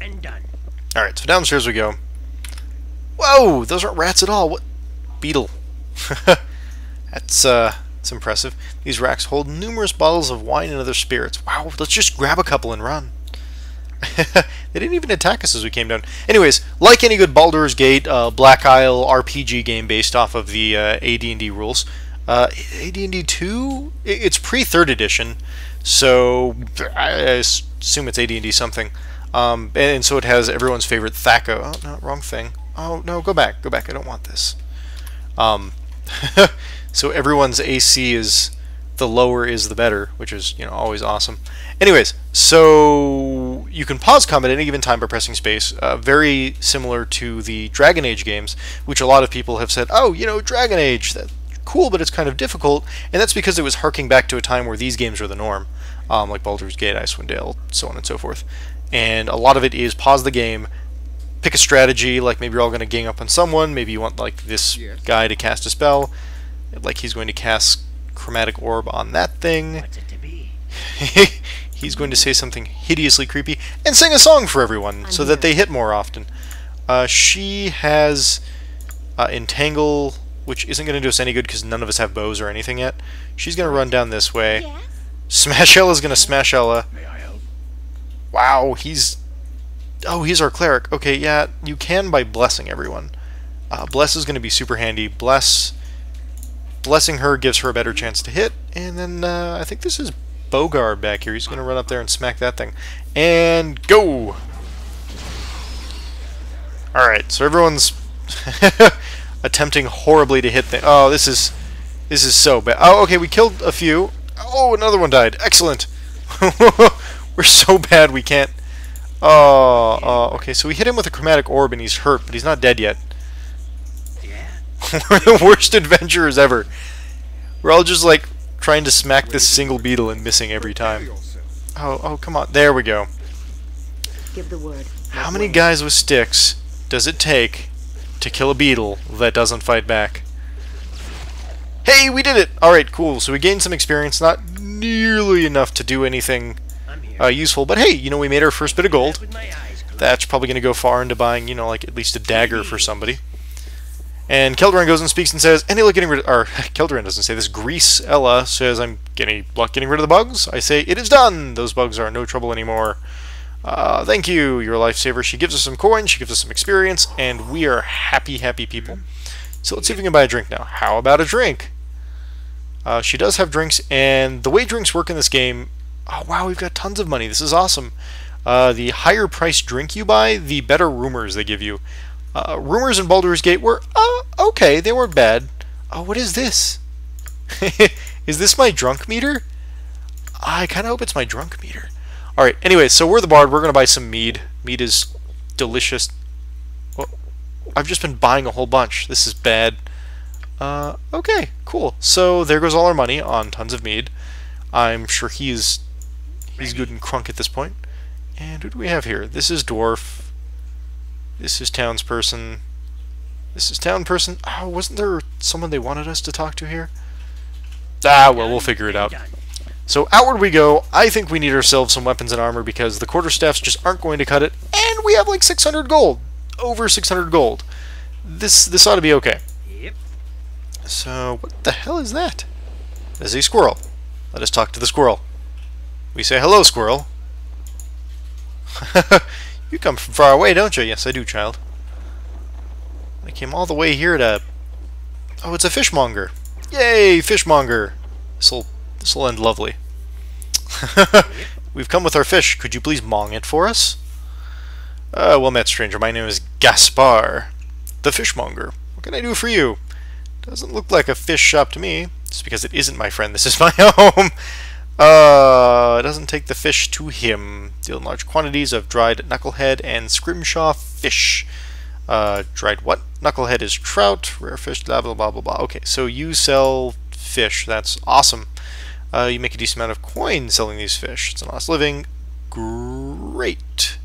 and done. Alright, so downstairs we go. Whoa! Those aren't rats at all. What? Beetle. That's impressive. These racks hold numerous bottles of wine and other spirits. Wow, let's just grab a couple and run. They didn't even attack us as we came down. Anyways, like any good Baldur's Gate, Black Isle RPG game based off of the AD&D rules, AD&D 2, it's pre-3rd edition, so I assume it's AD&D something. And so it has everyone's favorite Thaco. Oh, no, wrong thing. Oh, no, go back, I don't want this. So everyone's AC is, the lower is the better, which is, you know, always awesome. Anyways, so you can pause combat at any given time by pressing space, very similar to the Dragon Age games, which a lot of people have said, oh, you know, Dragon Age, that's cool, but it's kind of difficult, and that's because it was harking back to a time where these games were the norm, like Baldur's Gate, Icewind Dale, so on and so forth. And a lot of it is pause the game, pick a strategy, like maybe you're all going to gang up on someone, maybe you want like this guy to cast a spell, like he's going to cast Chromatic Orb on that thing. What's it to be? He's going to say something hideously creepy and sing a song for everyone so that they hit more often. She has Entangle, which isn't going to do us any good because none of us have bows or anything yet. She's going to run down this way. Yes? Smash Ella's going to smash Ella. May I help? Wow, he's our cleric. Okay, yeah, you can by blessing everyone. Bless is going to be super handy. Blessing her gives her a better chance to hit. And then I think this is Bogard back here. He's going to run up there and smack that thing. And go! Alright, so everyone's attempting horribly to hit things. Oh, this is so bad. Oh, okay, we killed a few. Oh, another one died. Excellent. We're so bad we can't... okay, so we hit him with a Chromatic Orb and he's hurt, but he's not dead yet. Yeah. We're the worst adventurers ever. We're all just like trying to smack this single beetle and missing every time. Oh, come on. There we go. Give the word. How many guys with sticks does it take to kill a beetle that doesn't fight back? Hey, we did it! Alright, cool. So we gained some experience. Not nearly enough to do anything I'm here. useful, but hey, you know, we made our first bit of gold. With my eyes closed. That's probably going to go far into buying, you know, like at least a dagger for somebody. And Keldoran goes and speaks and says, any luck getting rid of... Or, Keldoran doesn't say this. Grease Ella says, I'm getting luck getting rid of the bugs. I say, it is done! Those bugs are no trouble anymore. Thank you, you're a lifesaver. She gives us some coins, she gives us some experience, and we are happy, happy people. So let's see if we can buy a drink now. How about a drink? She does have drinks, and the way drinks work in this game... Oh, wow, we've got tons of money. This is awesome. The higher price drink you buy, the better rumors they give you. Rumors in Baldur's Gate were, okay, they weren't bad. Oh, what is this? Is this my drunk meter? I kind of hope it's my drunk meter. Alright, anyway, so we're the bard. We're going to buy some mead. Mead is delicious. Well, I've just been buying a whole bunch. This is bad. Okay, cool. So there goes all our money on tons of mead. I'm sure he's good and crunk at this point. And who do we have here? This is Dwarf. This is townsperson. This is townperson. Oh, wasn't there someone they wanted us to talk to here? Ah, well, we'll figure it out. So outward we go. I think we need ourselves some weapons and armor because the quarterstaffs just aren't going to cut it. And we have like 600 gold. Over 600 gold. This ought to be okay. Yep. So, what the hell is that? That is a squirrel. Let us talk to the squirrel. We say, hello, squirrel. You come from far away, don't you? Yes, I do, child. I came all the way here to... Oh, it's a fishmonger. Yay, fishmonger. This'll end lovely. We've come with our fish. Could you please mong it for us? Well met, stranger. My name is Gaspar, the fishmonger. What can I do for you? Doesn't look like a fish shop to me. Just because it isn't, my friend. This is my home. It doesn't take the fish to him. Deal in large quantities of dried knucklehead and scrimshaw fish. Dried what? Knucklehead is trout, rare fish, blah, blah, blah, blah, blah. Okay, so you sell fish. That's awesome. You make a decent amount of coin selling these fish. It's an honest living. Great.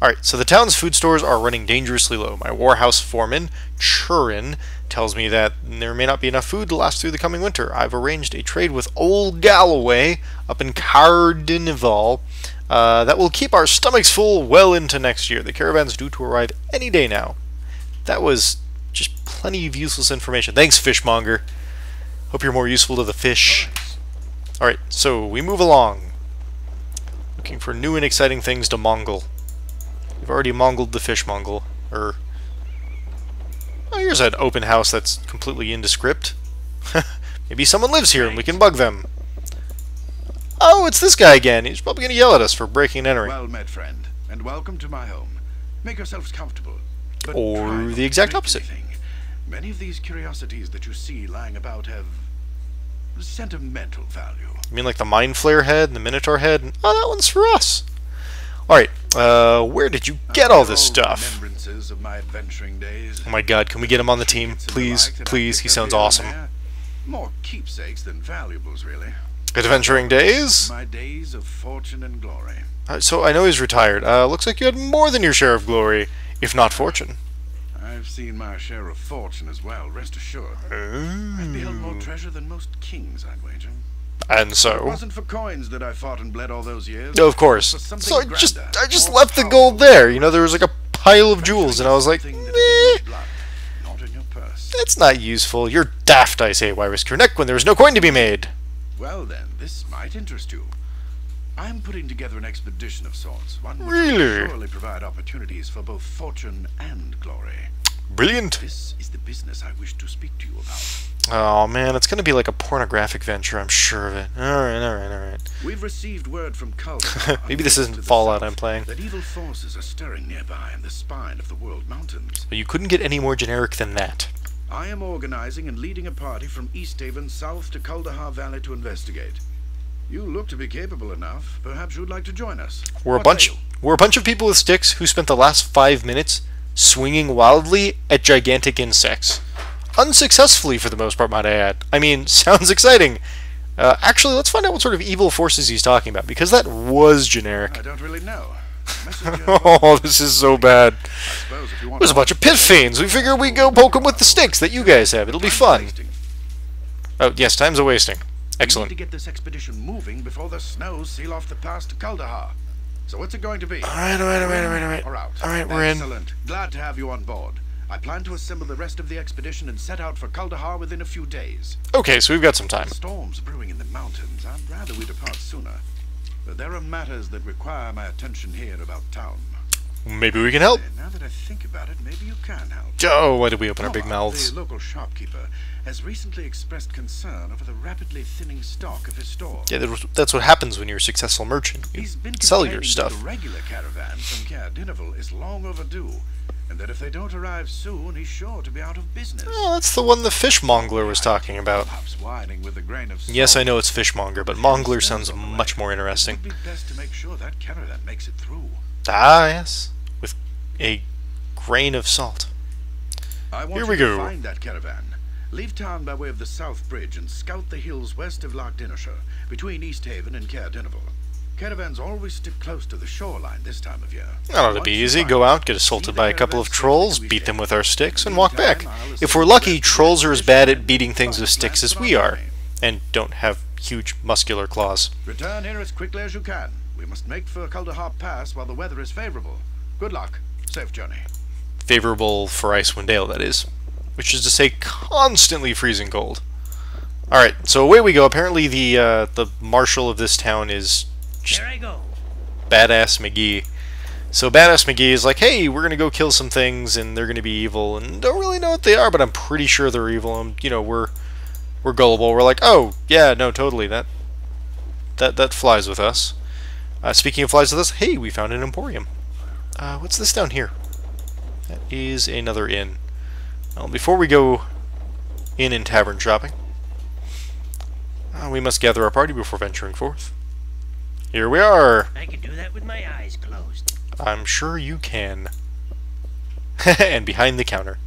Alright, so the town's food stores are running dangerously low. My warehouse foreman, Churin, tells me that there may not be enough food to last through the coming winter. I've arranged a trade with Old Galloway up in Cardinival. That will keep our stomachs full well into next year. The caravan's due to arrive any day now. That was just plenty of useless information. Thanks, Fishmonger. Hope you're more useful to the fish. Alright, so we move along. Looking for new and exciting things to Mongol. We've already Mongled the Fishmongol. Oh, here's an open house that's completely indescript. Maybe someone lives here and we can bug them. Oh, it's this guy again. He's probably going to yell at us for breaking and entering. Well met, friend, and welcome to my home. Make yourselves comfortable. But Or try not the to exact break opposite. anything. Many of these curiosities that you see lying about have sentimental value. You mean like the Mind Flayer head and the Minotaur head? Oh, that one's for us. Alright, where did you get all this stuff? Remembrances of my adventuring days. Oh my god, can we get him on the team? Please, please, he sounds awesome. More keepsakes than valuables, really. Adventuring days? My days of fortune and glory. So I know he's retired. Looks like you had more than your share of glory, if not fortune. I've seen my share of fortune as well, rest assured. I've beheld more treasure than most kings, I'd wager. And It so... wasn't for coins that I fought and bled all those years. Of course. For something So I grander, just more left the powerful. gold there. You know, there was like a pile of jewels, and I was like, Something that is in meh, your blood, not in your purse. that's not useful. You're daft, I say. Why risk your neck when there is no coin to be made? Well then, this might interest you. I'm putting together an expedition of sorts, one which Really? will surely provide opportunities for both fortune and glory. Brilliant. This is the business I wish to speak to you about. Oh man, it's gonna be like a pornographic venture, I'm sure of it. Alright. We've received word from Kuldar, Maybe this to isn't the Fallout south, I'm playing. that evil forces are stirring nearby in the spine of the World Mountains. But you couldn't get any more generic than that. I am organizing and leading a party from East Haven south to Kuldahar Valley to investigate. You look to be capable enough. Perhaps you'd like to join us. We're a What say bunch of people with sticks who spent the last 5 minutes swinging wildly at gigantic insects. Unsuccessfully for the most part, might I add. I mean, sounds exciting. Actually, let's find out what sort of evil forces he's talking about, because that was generic. I don't really know. Messenger- Oh, this is so bad. I suppose if you want There's a bunch of pit fiends. We figure we go poke them with the sticks that you guys have. It'll be fun. Oh, yes, time's a-wasting. We need Excellent. to get this expedition moving before the snows seal off the pass to Kuldahar. So what's it going to be? Alright. Or out? Alright, we're in. Excellent. Glad to have you on board. I plan to assemble the rest of the expedition and set out for Kuldahar within a few days. Okay, so we've got some time. Storms brewing in the mountains. I'd rather we depart sooner. But there are matters that require my attention here about town. Maybe we can help. And now that I think about it, maybe you can help. Oh, why did we open our big Noah, mouths? The local shopkeeper has recently expressed concern over the rapidly thinning stock of his store. Yeah, that's what happens when you're a successful merchant. You He's been sell your complaining stuff. that the regular caravan from Caer Dineval is long overdue, and that if they don't arrive soon, he's sure to be out of business. Oh, that's the one the fishmonger was talking about. Perhaps whining with a grain of salt. Yes, I know it's fishmonger, but mongler sounds much more interesting. It would be best to make sure that caravan makes it through. Ah, yes. With a grain of salt. I want Here you we to go. find that caravan. Leave town by way of the South Bridge and scout the hills west of Loch Dinnershire, between East Haven and Caer Dineval. Caravans always stick close to the shoreline this time of year. That ought to be easy. Go out, get assaulted by a couple of trolls, beat them with our sticks, and walk back. If we're lucky, trolls are as bad at beating things with sticks as we are, and don't have huge muscular claws. Return here as quickly as you can. We must make for Kuldahar Pass while the weather is favorable. Good luck. Safe journey. Favorable for Icewind Ale, that is. Which is to say, constantly freezing cold. Alright, so away we go. Apparently the marshal of this town is just Here I go. Badass McGee. So Badass McGee is like, hey, we're gonna go kill some things, and they're gonna be evil, and don't really know what they are, but I'm pretty sure they're evil, and, you know, we're gullible. We're like, oh, yeah, no, totally, that flies with us. Speaking of flies with us, hey, we found an emporium. What's this down here? That is another inn. Well, before we go inn and tavern shopping, we must gather our party before venturing forth. Here we are! I can do that with my eyes closed. I'm sure you can. And behind the counter.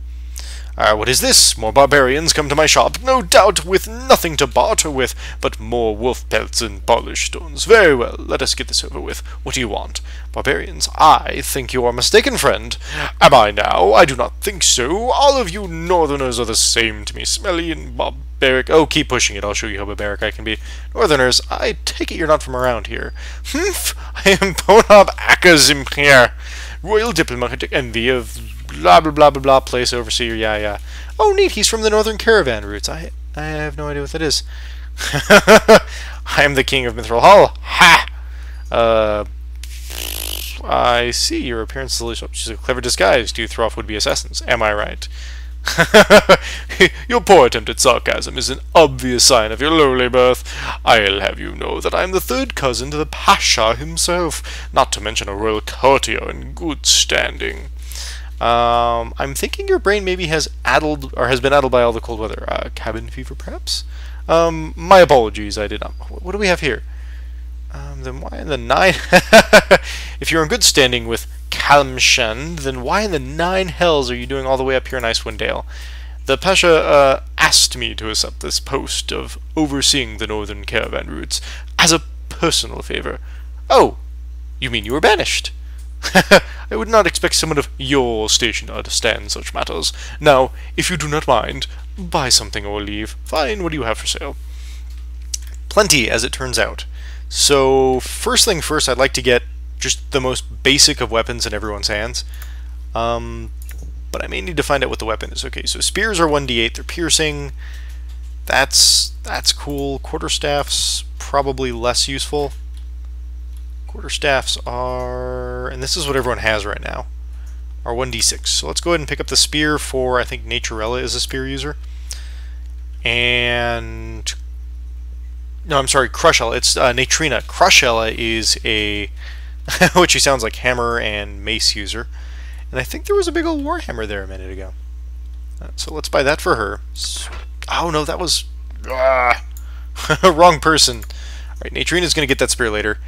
What is this? More barbarians come to my shop, no doubt with nothing to barter with, but more wolf pelts and polished stones. Very well, let us get this over with. What do you want? Barbarians, I think you are mistaken, friend. Am I now? I do not think so. All of you northerners are the same to me, smelly and barbaric. Oh, keep pushing it, I'll show you how barbaric I can be. Northerners, I take it you're not from around here. Humph, I am Ponab Akazim here, royal diplomatic envy of blah blah blah blah blah place overseer, yeah. Oh neat, he's from the northern caravan routes. I have no idea what that is. I am the king of Mithril Hall. Ha! I see your appearance is delicious. She's a clever disguise to throw off would-be assassins. Am I right? Your poor attempt at sarcasm is an obvious sign of your lowly birth. I'll have you know that I am the third cousin to the Pasha himself, not to mention a royal courtier in good standing. I'm thinking your brain maybe has been addled by all the cold weather. Cabin fever, perhaps? My apologies, I did not. What do we have here? Then why in the 9? If you're in good standing with Kalmshan, then why in the 9 hells are you doing all the way up here in Icewind Dale? The Pasha asked me to accept this post of overseeing the northern caravan routes as a personal favor. Oh, you mean you were banished? I would not expect someone of your station to understand such matters. Now, if you do not mind, buy something or leave. Fine, what do you have for sale? Plenty, as it turns out. So, first thing first, I'd like to get just the most basic of weapons in everyone's hands. But I may need to find out what the weapon is. Okay, so spears are 1d8, they're piercing. That's cool. Quarterstaffs, probably less useful. Quarterstaffs are, and this is what everyone has right now, are 1d6. So let's go ahead and pick up the spear for, I think Naturella is a spear user. And no, I'm sorry, Crushella. It's Natrina. Crushella is a, which she sounds like hammer and mace user. And I think there was a big old warhammer there a minute ago. So let's buy that for her. Oh no, that was wrong person. Alright, Natrina's going to get that spear later.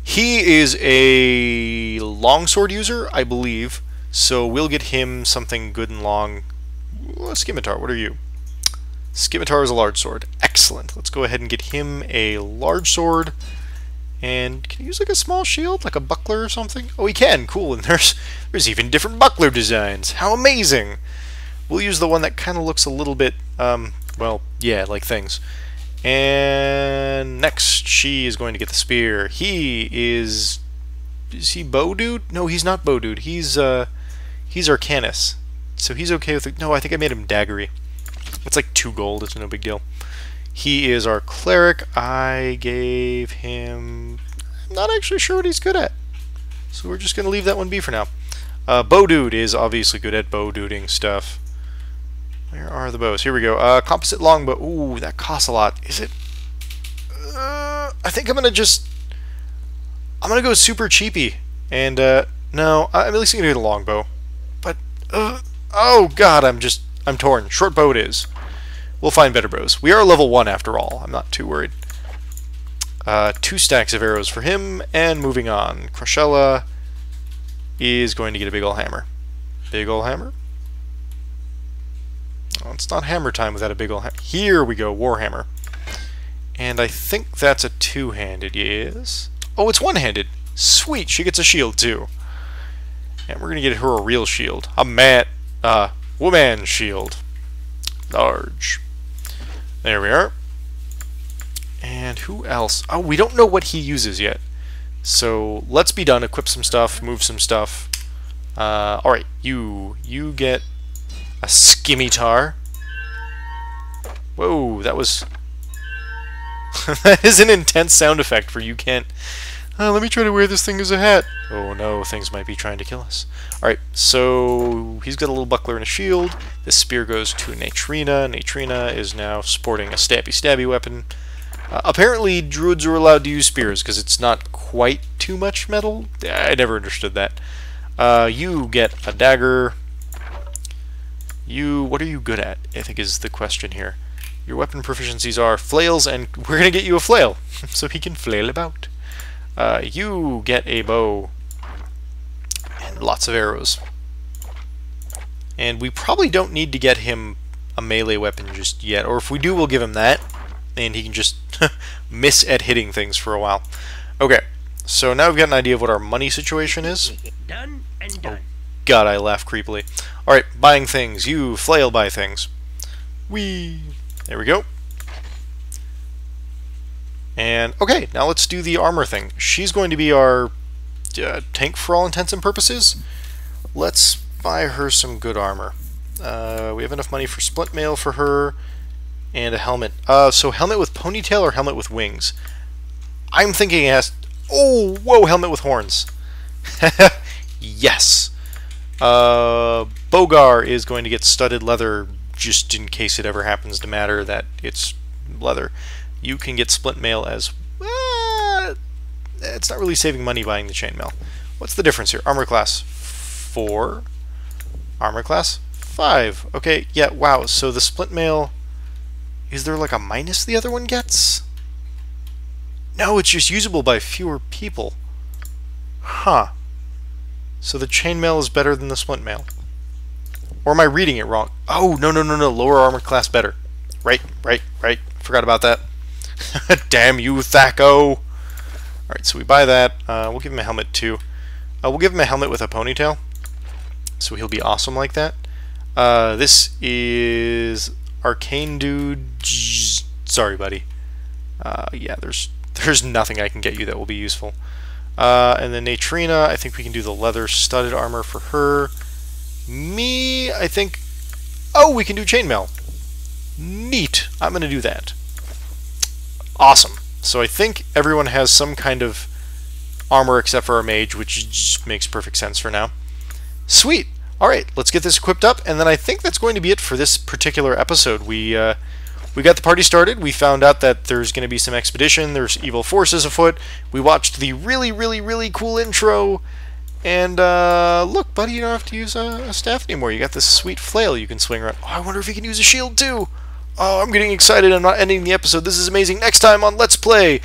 He is a longsword user, I believe. So we'll get him something good and long. Scimitar, what are you? Scimitar is a large sword. Excellent. Let's go ahead and get him a large sword. And can he use like a small shield, like a buckler or something? Oh, he can. Cool. And there's even different buckler designs. How amazing! We'll use the one that kind of looks a little bit, well, yeah, like things. And next, she is going to get the spear. He is he bow dude? No, he's not bow dude. He's Arcanus. So he's okay with it. No, I think I made him daggery. It's like 2 gold. It's no big deal. He is our cleric. I gave him, I'm not actually sure what he's good at. So we're just going to leave that one be for now. Bow dude is obviously good at bow duding stuff. Where are the bows? Here we go. Composite longbow. Ooh, that costs a lot. Is it? I think I'm going to go super cheapy. And, no, I'm at least going to do the longbow. But, oh god, I'm torn. Short bow it is. We'll find better bows. We are level 1 after all. I'm not too worried. 2 stacks of arrows for him, and moving on. Crushella is going to get a big ol' hammer. Big ol' hammer? Oh, it's not hammer time without a big ol' hammer. Here we go, Warhammer. And I think that's a 2-handed, yes? Oh, it's 1-handed. Sweet, she gets a shield too. And we're going to get her a real shield. A woman shield. Large. There we are. And who else? Oh, we don't know what he uses yet. So let's be done. Equip some stuff. Move some stuff. Alright, you get a scimitar. Whoa, that was... that is an intense sound effect for you can't... let me try to wear this thing as a hat. Oh no, things might be trying to kill us. Alright, so he's got a little buckler and a shield. This spear goes to Natrina. Natrina is now sporting a stabby weapon. Apparently, druids are allowed to use spears because it's not quite too much metal. I never understood that. You get a dagger. What are you good at, I think is the question here. Your weapon proficiencies are flails, and we're going to get you a flail, so he can flail about. You get a bow and lots of arrows. And we probably don't need to get him a melee weapon just yet. Or if we do, we'll give him that. And he can just miss at hitting things for a while. Okay, so now we've got an idea of what our money situation is. Done and done. God, I laugh creepily. Alright, buying things. You flail buy things. Whee! There we go. And, okay, now let's do the armor thing. She's going to be our tank for all intents and purposes. Let's buy her some good armor. We have enough money for splint mail for her, and a helmet. So helmet with ponytail or helmet with wings? I'm thinking it has... Oh, whoa, helmet with horns. Yes. Bogar is going to get studded leather, just in case it ever happens to matter that it's leather. You can get splint mail as... it's not really saving money buying the chainmail. What's the difference here? Armor class 4. Armor class 5. Okay, yeah, wow. So the splint mail... Is there like a minus the other one gets? No, it's just usable by fewer people. Huh. So the chainmail is better than the splint mail. Or am I reading it wrong? Oh, no. Lower armor class better. Right. Forgot about that. Damn you, Thaco! Alright, so we buy that. We'll give him a helmet too. We'll give him a helmet with a ponytail. So he'll be awesome like that. This is Arcane Dude. Sorry, buddy. Yeah, there's nothing I can get you that will be useful. And then Natrina, I think we can do the leather studded armor for her. Me, I think... Oh, we can do chainmail. Neat. I'm going to do that. Awesome. So I think everyone has some kind of armor except for our mage, which just makes perfect sense for now. Sweet. Alright, let's get this equipped up, and then I think that's going to be it for this particular episode. We got the party started. We found out that there's going to be some expedition. There's evil forces afoot. We watched the really cool intro. And, look, buddy, you don't have to use a staff anymore. You got this sweet flail you can swing around. Oh, I wonder if you can use a shield, too. Oh, I'm getting excited. I'm not ending the episode. This is amazing. Next time on Let's Play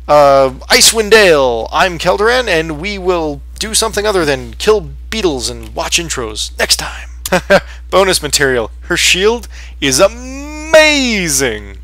Icewind Dale, I'm Kelderan, and we will do something other than kill beetles and watch intros next time. Bonus material. Her shield is amazing.